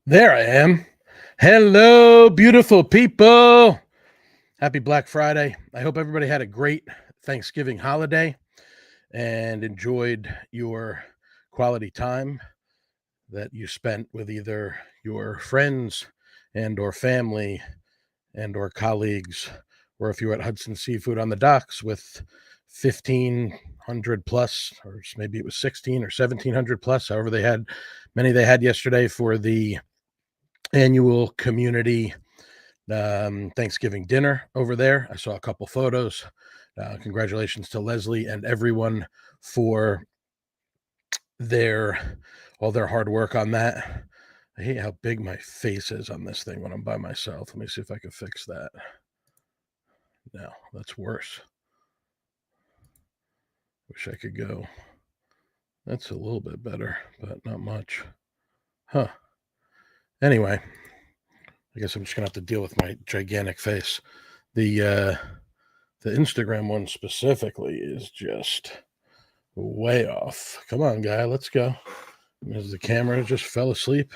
There I am. Hello, beautiful people. Happy Black Friday. I hope everybody had a great Thanksgiving holiday and enjoyed your quality time that you spent with either your friends and or family and or colleagues, or if you were at Hudson Seafood on the docks with 1,500 plus, or maybe it was 16 or 1,700 plus, however many they had yesterday for the annual community Thanksgiving dinner over there. I saw a couple photos. Congratulations to Leslie and everyone for all their hard work on that. I hate how big my face is on this thing when I'm by myself. Let me see if I can fix that. No, that's worse. Wish I could go. That's a little bit better, but not much. Huh. Anyway, I guess I'm just gonna have to deal with my gigantic face. The Instagram one specifically is just way off. Come on, guy, let's go. As the camera just fell asleep.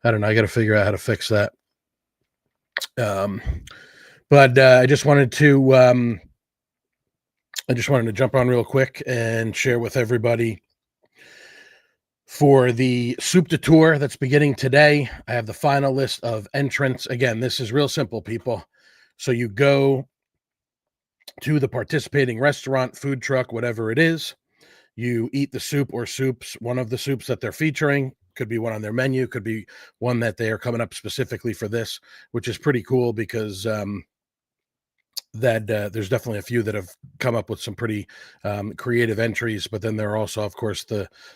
I don't know. I got to figure out how to fix that. But I just wanted to jump on real quick and share with everybody for the Soup de Tour that's beginning today. I have the final list of entrants. Again, this is real simple, people. So you go to the participating restaurant, food truck, whatever it is. You eat the soup or soups, one of the soups that they're featuring. Could be one on their menu, could be one that they are coming up specifically for this, which is pretty cool because there's definitely a few that have come up with some pretty creative entries, but then there are also, of course,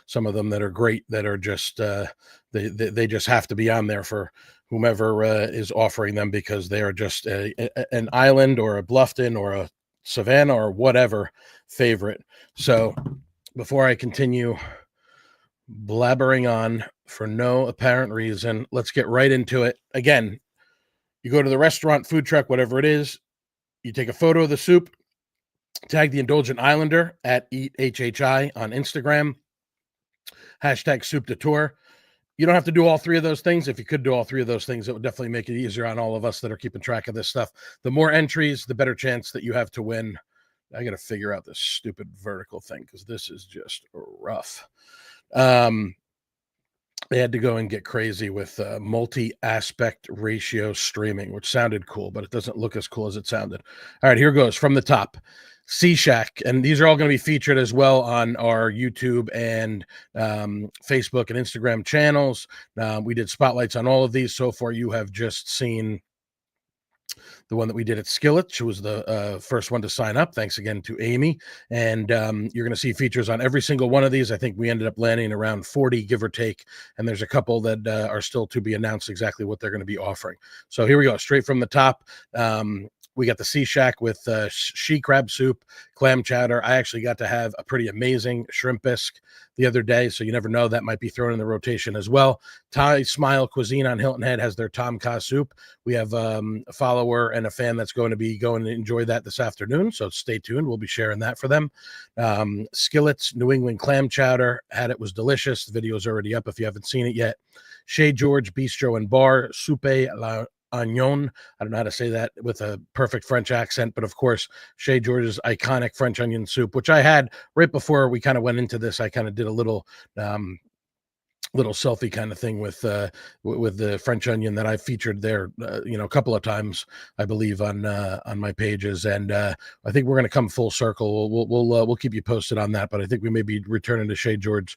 some of them that are great that are just they just have to be on there for whomever is offering them because they are just an island or a Bluffton or a Savannah or whatever favorite. So before I continue blabbering on for no apparent reason, let's get right into it. Again, you go to the restaurant, food truck, whatever it is, you take a photo of the soup, tag the Indulgent Islander at EatHHI on Instagram, hashtag Soup de Tour. You don't have to do all three of those things. If you could do all three of those things, it would definitely make it easier on all of us that are keeping track of this stuff. The more entries, the better chance that you have to win. I got to figure out this stupid vertical thing because this is just rough. They had to go and get crazy with multi-aspect ratio streaming, which sounded cool, but it doesn't look as cool as it sounded. All right, here goes from the top. C-Shack, and these are all going to be featured as well on our YouTube and Facebook and Instagram channels. We did spotlights on all of these. So far, you have just seen the one that we did at Skillet. She was the first one to sign up. Thanks again to Amy. And you're going to see features on every single one of these. I think we ended up landing around 40, give or take. And there's a couple that are still to be announced exactly what they're going to be offering. So here we go, straight from the top. We got the Sea Shack with she crab soup, clam chowder. I actually got to have a pretty amazing shrimp bisque the other day, so you never know. That might be thrown in the rotation as well. Thai Smile Cuisine on Hilton Head has their Tom Kha soup. We have a follower and a fan that's going to enjoy that this afternoon, so stay tuned. We'll be sharing that for them. Skillet's New England clam chowder. Had it, was delicious. The video is already up if you haven't seen it yet. Chez George Bistro and Bar, Soupe la Onion. I don't know how to say that with a perfect French accent, but of course, Chez George's iconic French onion soup, which I had right before we kind of went into this. I kind of did a little selfie kind of thing with the French onion that I featured there, a couple of times, I believe, on my pages. And I think we're going to come full circle. We'll keep you posted on that. But I think we may be returning to Chez George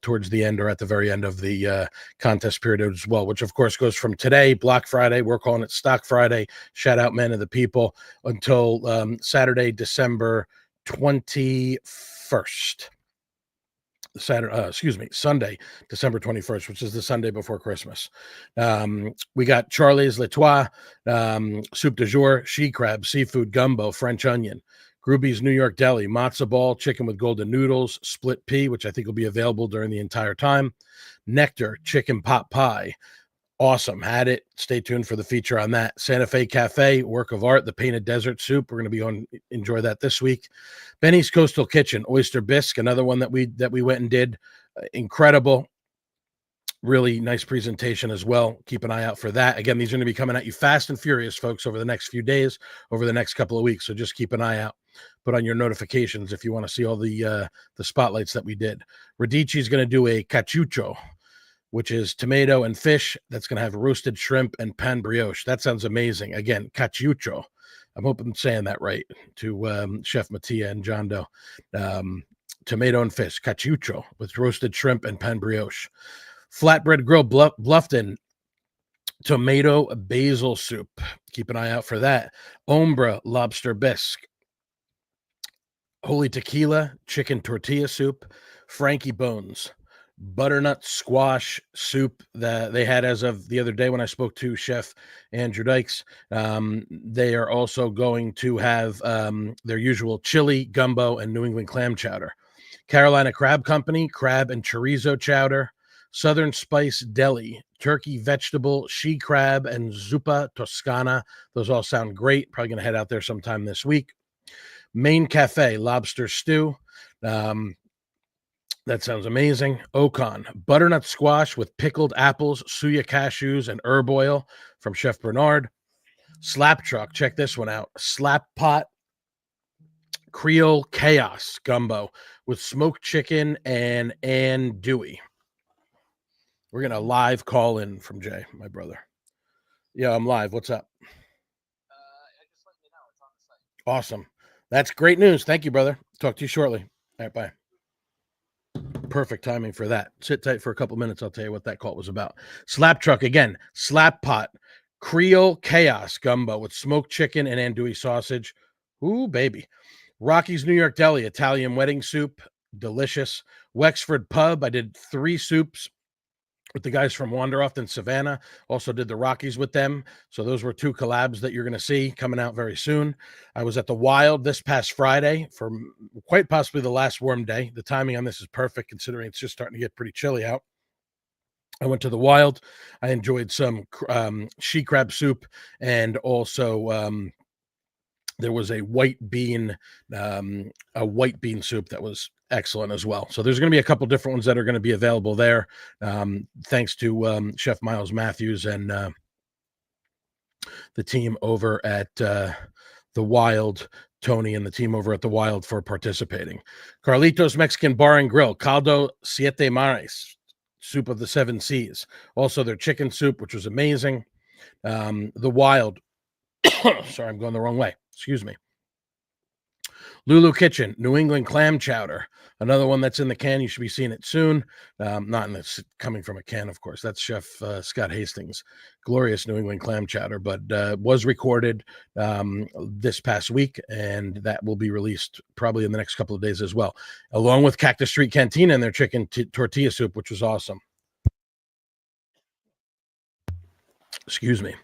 towards the end or at the very end of the contest period as well, which of course goes from today, Black Friday. We're calling it Stock Friday. Shout out, men of the people, until Saturday, December 21st. Sunday, December 21st, which is the Sunday before Christmas. We got Charlie's L'Etoile, soup du jour, she crab, seafood gumbo, French onion, Gruby's New York Deli, matzo ball, chicken with golden noodles, split pea, which I think will be available during the entire time. Nectar, chicken pot pie. Awesome. Had it. Stay tuned for the feature on that. Santa Fe Cafe, work of art, the painted desert soup. We're going to be on enjoy that this week. Benny's Coastal Kitchen, oyster bisque, another one that we went and did. Incredible. Really nice presentation as well. Keep an eye out for that. Again, these are going to be coming at you fast and furious, folks, over the next few days, over the next couple of weeks. So just keep an eye out. Put on your notifications if you want to see all the spotlights that we did. Radici's going to do a cachucho, which is tomato and fish. That's going to have roasted shrimp and pan brioche. That sounds amazing. Again, cachucho. I'm hoping I'm saying that right to Chef Mattia and John Doe. Tomato and fish, cachucho with roasted shrimp and pan brioche. Flatbread Grill Bluffton, tomato basil soup. Keep an eye out for that. Ombra lobster bisque. Holy Tequila chicken tortilla soup. Frankie Bones butternut squash soup that they had as of the other day when I spoke to Chef Andrew Dykes. They are also going to have their usual chili, gumbo, and New England clam chowder. Carolina Crab Company, crab and chorizo chowder. Southern Spice Deli, turkey vegetable, she crab, and zuppa toscana. Those all sound great. Probably going to head out there sometime this week. Maine Cafe, lobster stew. That sounds amazing. Ocon, butternut squash with pickled apples, suya cashews, and herb oil from Chef Bernard. Slap Truck, check this one out. Slap Pot Creole Chaos gumbo with smoked chicken and andouille. We're going to live call in from Jay, my brother. Yeah, I'm live. What's up? I just let you know it's on the site. Awesome. That's great news. Thank you, brother. Talk to you shortly. All right, bye. Perfect timing for that. Sit tight for a couple minutes. I'll tell you what that call was about. Slap Truck again. Slap Pot Creole Chaos gumbo with smoked chicken and andouille sausage. Ooh, baby. Rocky's New York Deli Italian wedding soup. Delicious. Wexford Pub. I did 3 soups with the guys from Wanderoft and Savannah. Also did the Rockies with them. So those were 2 collabs that you're going to see coming out very soon. I was at the Wild this past Friday for quite possibly the last warm day. The timing on this is perfect considering it's just starting to get pretty chilly out. I went to the Wild. I enjoyed some she crab soup, and also there was a white bean soup that was excellent as well. So there's going to be a couple different ones that are going to be available there. Thanks to Chef Miles Matthews and the team over at the Wild, Tony and the team over at the Wild for participating. Carlitos Mexican Bar and Grill, Caldo Siete Mares, soup of the 7 seas. Also their chicken soup, which was amazing. The Wild, sorry, I'm going the wrong way. Excuse me. Lulu Kitchen, New England clam chowder. Another one that's in the can. You should be seeing it soon. Not in this coming from a can, of course. That's Chef Scott Hastings' glorious New England clam chowder, but was recorded this past week, and that will be released probably in the next couple of days as well, along with Cactus Street Cantina and their chicken tortilla soup, which was awesome. Excuse me.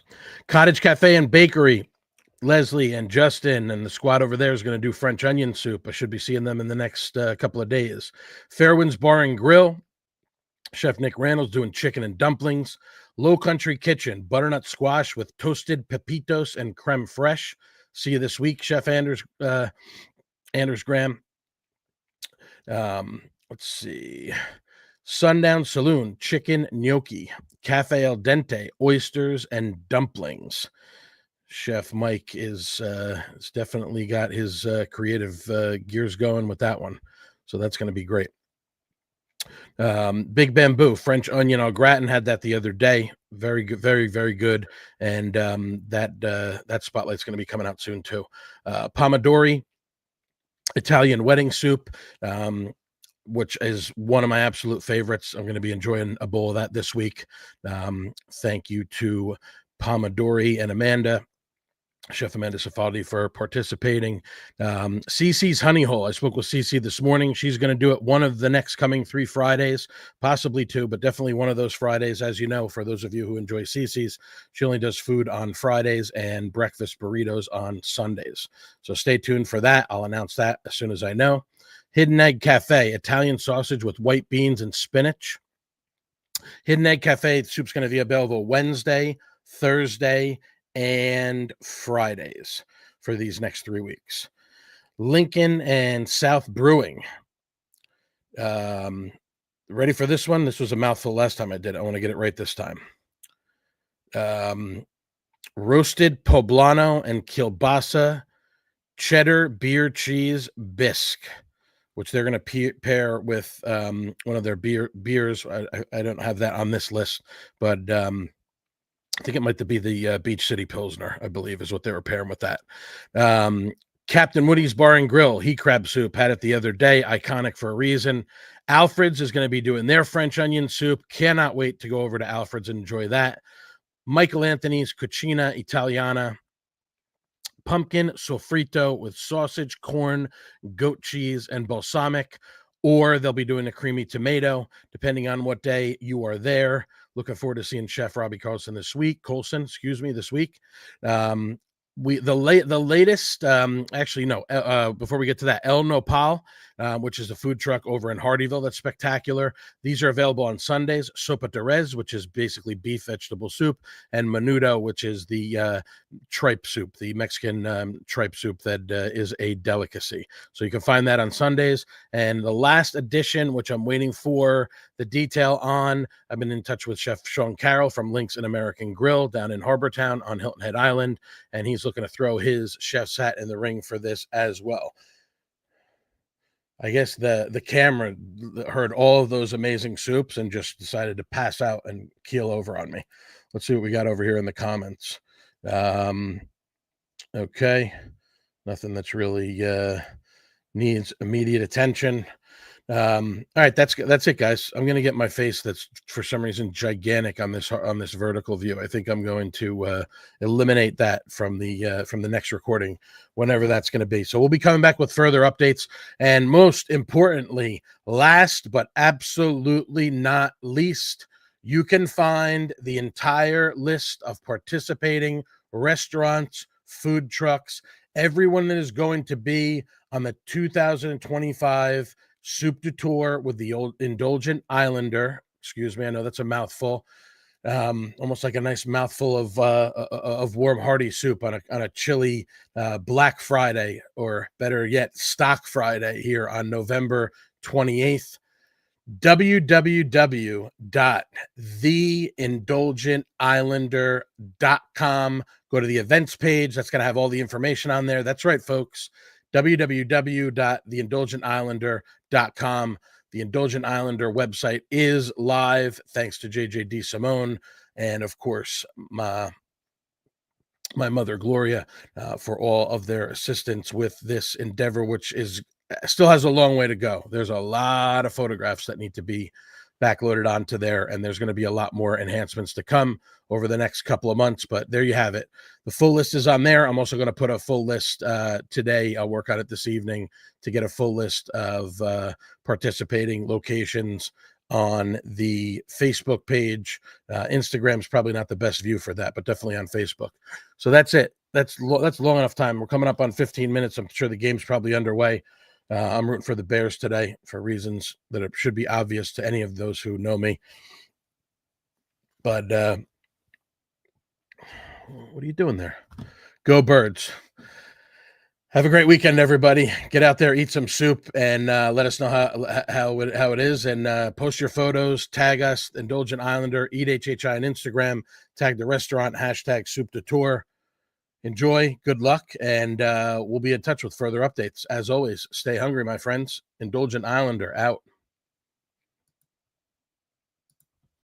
Cottage Cafe and Bakery. Leslie and Justin and the squad over there is going to do French onion soup. I should be seeing them in the next couple of days. Fairwinds Bar and Grill. Chef Nick Randall's doing chicken and dumplings. Low Country Kitchen, butternut squash with toasted pepitos and creme fraiche. See you this week, Chef Anders Graham. Let's see. Sundown Saloon, chicken gnocchi. Cafe Al Dente, oysters and dumplings. Chef Mike is definitely got his creative gears going with that one. So that's going to be great. Big Bamboo, French onion au gratin, had that the other day. Very good, very, very good. And that spotlight's going to be coming out soon too. Pomodori, Italian wedding soup, which is one of my absolute favorites. I'm going to be enjoying a bowl of that this week. Thank you to Pomodori and Amanda. Chef Amanda Safaldi for participating. Cece's Honey Hole. I spoke with Cece this morning. She's going to do it one of the next coming 3 Fridays, possibly 2, but definitely one of those Fridays. As you know, for those of you who enjoy Cece's, she only does food on Fridays and breakfast burritos on Sundays. So stay tuned for that. I'll announce that as soon as I know. Hidden Egg Cafe, Italian sausage with white beans and spinach. Hidden Egg Cafe soup's going to be available Wednesday, Thursday, and Fridays for these next 3 weeks. Lincoln and South Brewing. Ready for this one? This was a mouthful last time I did it. I want to get it right this time. Roasted poblano and kielbasa cheddar beer cheese bisque, which they're going to pair with one of their beers. I don't have that on this list, but I think it might be the Beach City Pilsner, I believe, is what they were pairing with that. Captain Woody's Bar and Grill, he crab soup, had it the other day, iconic for a reason. Alfred's is going to be doing their French onion soup. Cannot wait to go over to Alfred's and enjoy that. Michael Anthony's Cucina Italiana, pumpkin sofrito with sausage, corn, goat cheese, and balsamic, or they'll be doing a creamy tomato, depending on what day you are there. Looking forward to seeing Chef Robbie Colson this week. This week. The latest. Before we get to that, El Nopal, which is a food truck over in Hardyville, that's spectacular. These are available on Sundays. Sopa de res, which is basically beef vegetable soup, and menudo, which is the tripe soup, the Mexican tripe soup that is a delicacy. So you can find that on Sundays. And the last edition, which I'm waiting for the detail on, I've been in touch with Chef Sean Carroll from Links and American Grill down in Harbortown on Hilton Head Island, and he's looking to throw his chef's hat in the ring for this as well. I guess the camera heard all of those amazing soups and just decided to pass out and keel over on me. Let's see what we got over here in the comments. Okay, nothing that's really needs immediate attention. All right, that's it, guys. I'm gonna get my face that's for some reason gigantic on this vertical view. I think I'm going to eliminate that from the next recording, whenever that's going to be. So we'll be coming back with further updates, and most importantly, last but absolutely not least, you can find the entire list of participating restaurants, food trucks, everyone that is going to be on the 2025 Soup du Tour with the old Indulgent Islander. Excuse me, I know that's a mouthful. Almost like a nice mouthful of warm hearty soup on a chilly Black Friday, or better yet, Stock Friday here on November 28th. www.theindulgentislander.com. Go to the events page. That's going to have all the information on there. That's right, folks. www.theindulgentislander.com. The Indulgent Islander website is live, thanks to JJ DeSimone and, of course, my mother Gloria for all of their assistance with this endeavor, which still has a long way to go. There's a lot of photographs that need to be backloaded onto there, and there's going to be a lot more enhancements to come over the next couple of months, but there you have it. The full list is on there. I'm also going to put a full list today. I'll work on it this evening to get a full list of participating locations on the Facebook page. Instagram's probably not the best view for that, but definitely on Facebook. So that's it. That's long enough time. We're coming up on 15 minutes. I'm sure the game's probably underway. I'm rooting for the Bears today for reasons that it should be obvious to any of those who know me. But what are you doing there? Go Birds. Have a great weekend, everybody. Get out there, eat some soup, and let us know how it is. And post your photos. Tag us, Indulgent Islander, Eat HHI on Instagram. Tag the restaurant, # Soup de Tour. Enjoy, good luck, and we'll be in touch with further updates. As always, stay hungry, my friends. Indulgent Islander out.